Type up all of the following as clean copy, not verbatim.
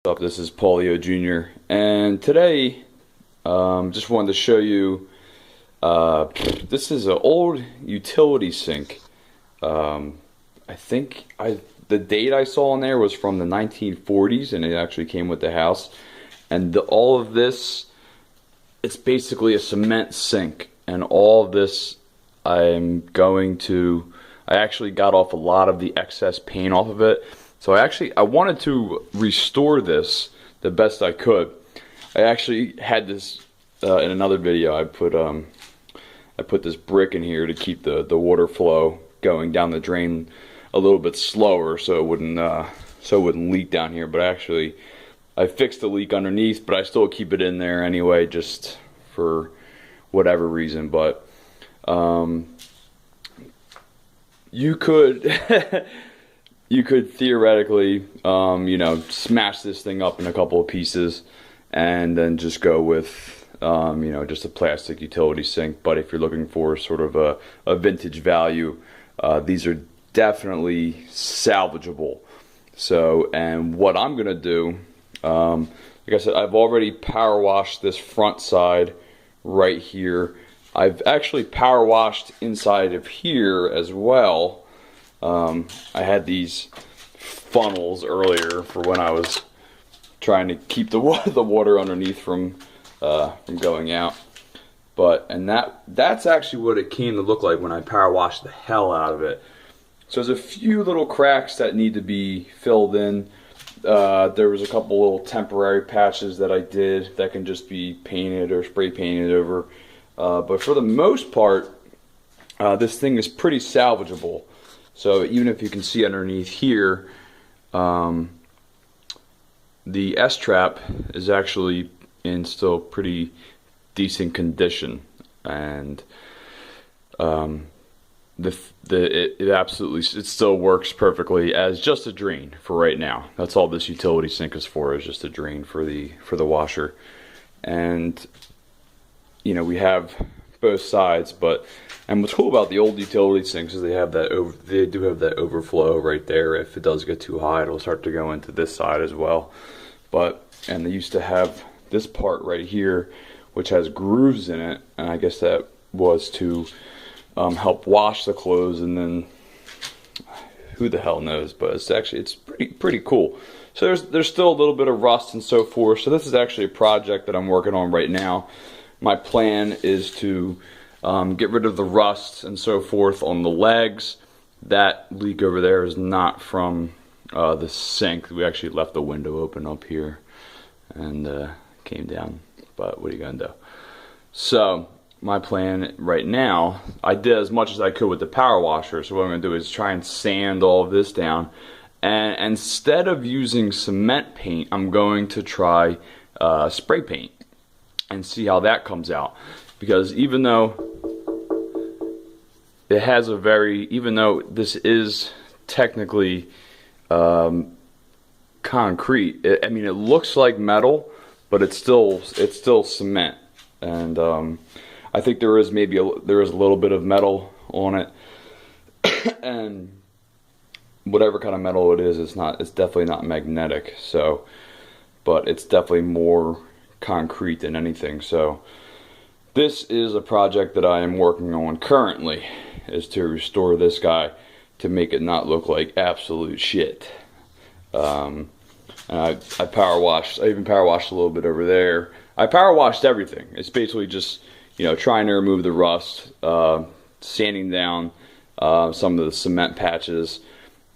What's up? This is Paulio Jr. and today just wanted to show you this is an old utility sink. I think the date I saw in there was from the 1940s, and it actually came with the house. And all of this, it's basically a cement sink, and all of this I actually got off a lot of the excess paint off of it. So I wanted to restore this the best I could. I actually had this in another video. I put this brick in here to keep the water flow going down the drain a little bit slower, so it wouldn't leak down here. But actually, I fixed the leak underneath, but I still keep it in there anyway, just for whatever reason. But you could. You could theoretically, smash this thing up in a couple of pieces and then just go with, just a plastic utility sink. But if you're looking for sort of a vintage value, these are definitely salvageable. So, and what I'm going to do, like I said, I've already power washed this front side right here. I've actually power washed inside of here as well. I had these funnels earlier for when I was trying to keep the water underneath from going out. And that's actually what it came to look like when I power washed the hell out of it. So there's a few little cracks that need to be filled in. There was a couple little temporary patches that I did that can just be painted or spray painted over. But for the most part, this thing is pretty salvageable. So even if you can see underneath here, the S-trap is actually in still pretty decent condition, and it still works perfectly as just a drain for right now. That's all this utility sink is for, is just a drain for the washer. And we have both sides, and what's cool about the old utility sinks is they do have that overflow right there. If it does get too high, it'll start to go into this side as well. And they used to have this part right here, which has grooves in it, and I guess that was to help wash the clothes. And then who the hell knows? But it's pretty cool. So there's still a little bit of rust and so forth. So this is actually a project that I'm working on right now. My plan is to get rid of the rust and so forth on the legs. That leak over there is not from the sink. We actually left the window open up here and came down, but what are you gonna do? So my plan right now, I did as much as I could with the power washer. So what I'm gonna do is try and sand all of this down, and instead of using cement paint, I'm going to try spray paint and see how that comes out. Because even though this is technically concrete, it looks like metal, but it's still cement. And I think there is a little bit of metal on it, and whatever kind of metal it is, it's definitely not magnetic. So, but it's definitely more concrete than anything. So this is a project that I am working on currently, is to restore this guy to make it not look like absolute shit. And I power washed. I even power washed a little bit over there. I power washed everything. It's basically just trying to remove the rust, sanding down some of the cement patches,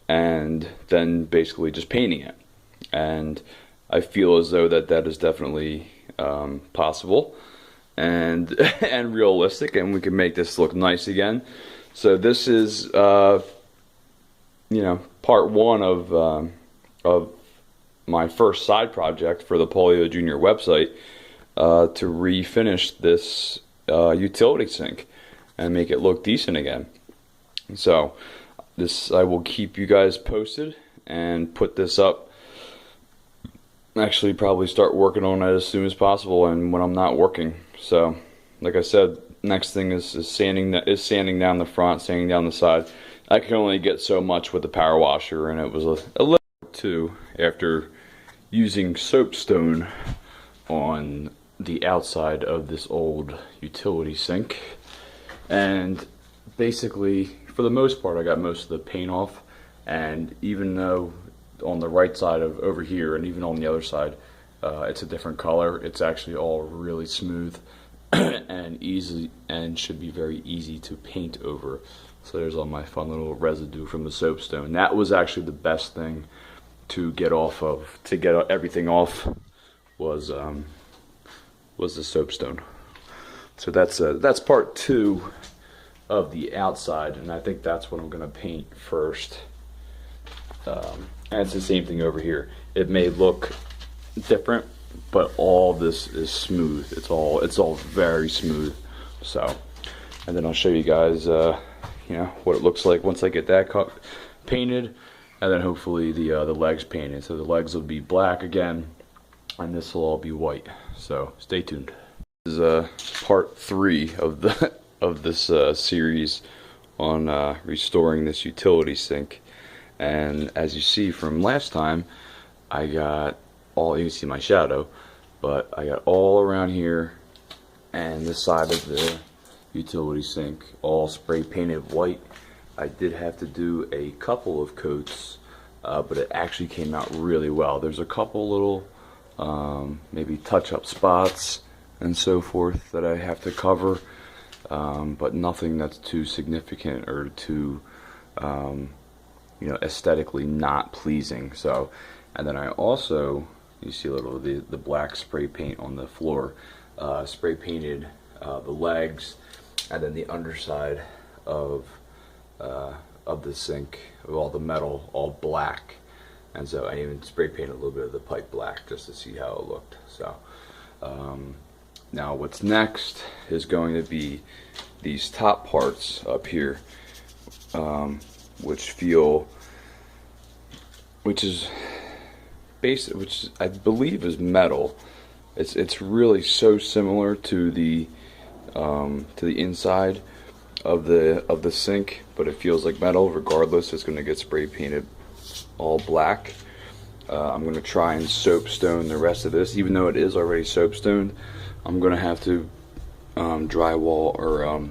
and then basically just painting it. And I feel as though that is definitely possible and realistic, and we can make this look nice again. So this is part one of my first side project for the Paulio Jr. website, to refinish this utility sink and make it look decent again. So I will keep you guys posted and put this up. Actually probably start working on it as soon as possible and when I'm not working. So like I said, next thing is sanding down the front, sanding down the side. I can only get so much with the power washer, and it was a little too after using soapstone on the outside of this old utility sink, and basically for the most part I got most of the paint off, and even though on the right side of over here and even on the other side it's a different color, it's actually all really smooth and easy, and should be very easy to paint over. So there's all my fun little residue from the soapstone. That was actually the best thing to get off of, to get everything off, was the soapstone. So that's part 2 of the outside, and I think that's what I'm gonna paint first. And it's the same thing over here. It may look different, but all this is smooth. It's all very smooth. So, and then I'll show you guys, you know, what it looks like once I get that painted, and then hopefully the legs painted. So the legs will be black again, and this will all be white. So stay tuned. This is part 3 of the of this series on restoring this utility sink. And as you see from last time, I got all, you can see my shadow, but I got all around here and this side of the utility sink all spray painted white. I did have to do a couple of coats, but it actually came out really well. There's a couple little maybe touch-up spots and so forth that I have to cover, but nothing that's too significant or too you know, aesthetically not pleasing. So, and then I also, you see a little of the black spray paint on the floor, spray painted the legs and then the underside of the sink, of all the metal, all black. And so I even spray painted a little bit of the pipe black just to see how it looked. So now what's next is going to be these top parts up here, which is basic, which I believe is metal. It's really so similar to the inside of the sink, but it feels like metal. Regardless, it's going to get spray painted all black. I'm going to try and soapstone the rest of this, even though it is already soapstoned. I'm going to have to drywall or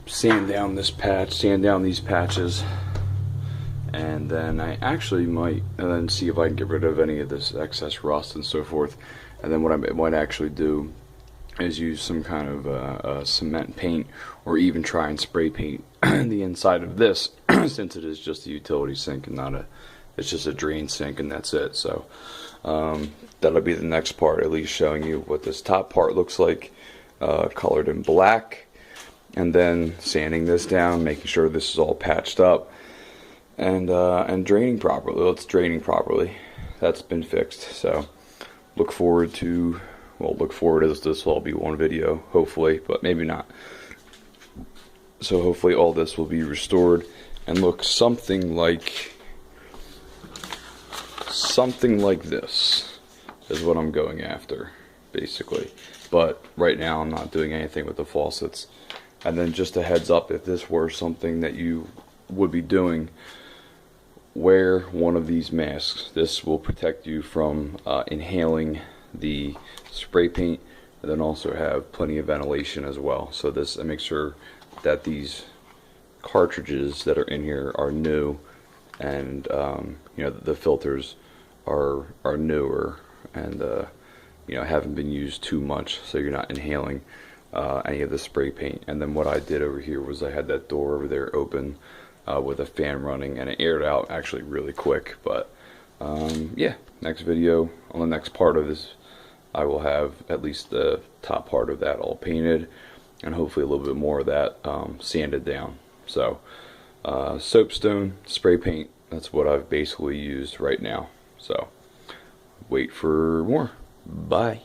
sand down this patch, sand down these patches, and then I actually might then see if I can get rid of any of this excess rust and so forth. And then what I might actually do is use some kind of cement paint, or even try and spray paint the inside of this since it is just a utility sink and not it's just a drain sink and that's it. So that'll be the next part, at least showing you what this top part looks like, colored in black, and then sanding this down, making sure this is all patched up and draining properly. Well, it's draining properly. That's been fixed. So look forward to, well, look forward as this will all be one video, hopefully, but maybe not. So hopefully all this will be restored and look something like this is what I'm going after, basically. But right now I'm not doing anything with the faucets. And then just a heads up, if this were something that you would be doing, wear one of these masks. This will protect you from inhaling the spray paint, and then also have plenty of ventilation as well. So this, I make sure that these cartridges that are in here are new, and you know, the filters are newer and you know, haven't been used too much, so you're not inhaling any of the spray paint. And then what I did over here was I had that door over there open with a fan running, and it aired out actually really quick. But yeah, next video, on the next part of this, I will have at least the top part of that all painted, and hopefully a little bit more of that sanded down. So soapstone, spray paint, that's what I've basically used right now. So wait for more. Bye.